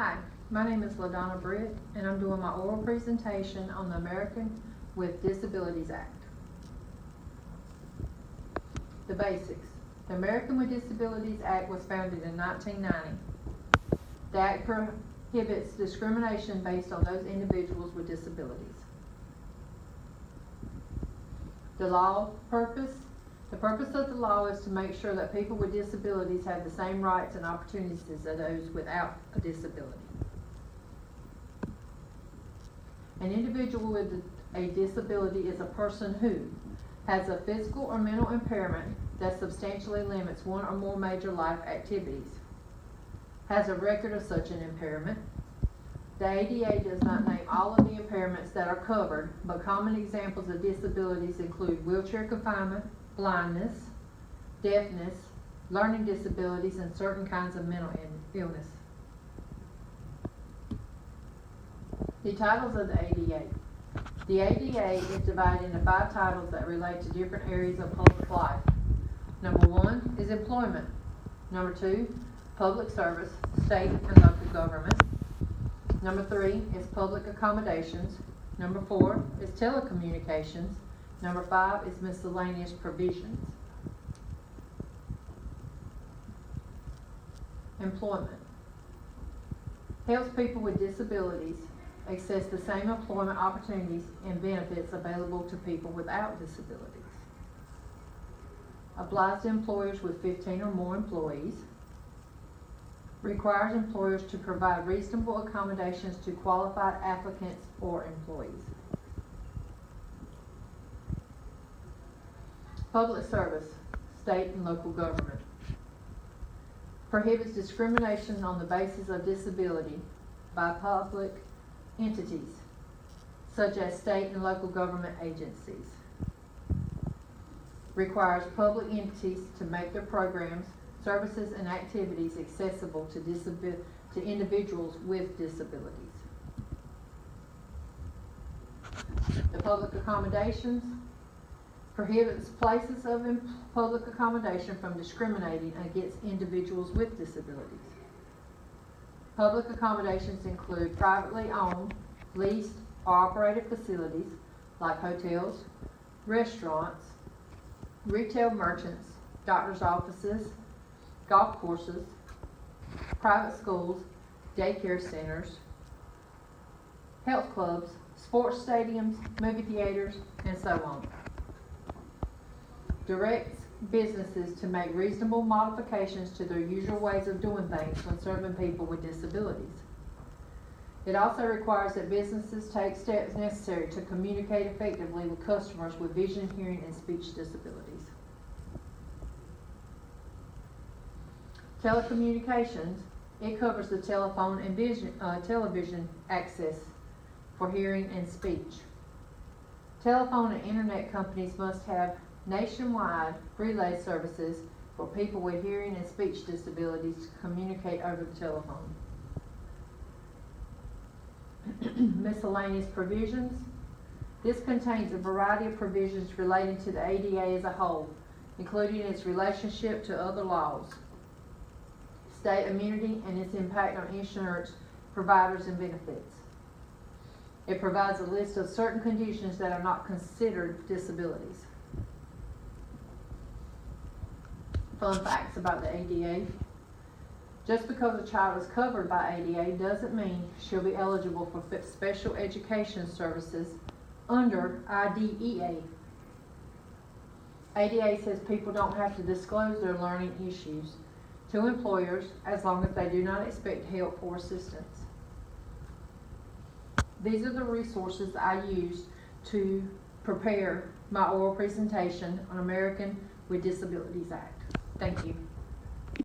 Hi, my name is LaDonna Britt, and I'm doing my oral presentation on the American with Disabilities Act. The basics. The American with Disabilities Act was founded in 1990. The Act prohibits discrimination based on those individuals with disabilities. The purpose of the law is to make sure that people with disabilities have the same rights and opportunities as those without a disability. An individual with a disability is a person who has a physical or mental impairment that substantially limits one or more major life activities, has a record of such an impairment. The ADA does not name all of the impairments that are covered, but common examples of disabilities include wheelchair confinement, blindness, deafness, learning disabilities, and certain kinds of mental illness. The titles of the ADA. The ADA is divided into 5 titles that relate to different areas of public life. Number 1 is employment. Number 2, public service, state and local government. Number 3 is public accommodations. Number 4 is telecommunications. Number 5 is miscellaneous provisions. Employment helps people with disabilities access the same employment opportunities and benefits available to people without disabilities. Applies to employers with 15 or more employees. Requires employers to provide reasonable accommodations to qualified applicants or employees. Public service, state and local government. Prohibits discrimination on the basis of disability by public entities, such as state and local government agencies. Requires public entities to make their programs, services, and activities accessible to individuals with disabilities. The public accommodations prohibits places of public accommodation from discriminating against individuals with disabilities. Public accommodations include privately owned, leased, or operated facilities like hotels, restaurants, retail merchants, doctor's offices, golf courses, private schools, daycare centers, health clubs, sports stadiums, movie theaters, and so on. Directs businesses to make reasonable modifications to their usual ways of doing things when serving people with disabilities. It also requires that businesses take steps necessary to communicate effectively with customers with vision, hearing, and speech disabilities. Telecommunications, it covers the telephone and television access for hearing and speech. Telephone and internet companies must have nationwide relay services for people with hearing and speech disabilities to communicate over the telephone. Miscellaneous provisions. This contains a variety of provisions relating to the ADA as a whole, including its relationship to other laws, state immunity, and its impact on insurance providers and benefits. It provides a list of certain conditions that are not considered disabilities. Fun facts about the ADA. Just because a child is covered by ADA doesn't mean she'll be eligible for special education services under IDEA. ADA says people don't have to disclose their learning issues to employers as long as they do not expect help or assistance. These are the resources I used to prepare my oral presentation on American with Disabilities Act. Thank you.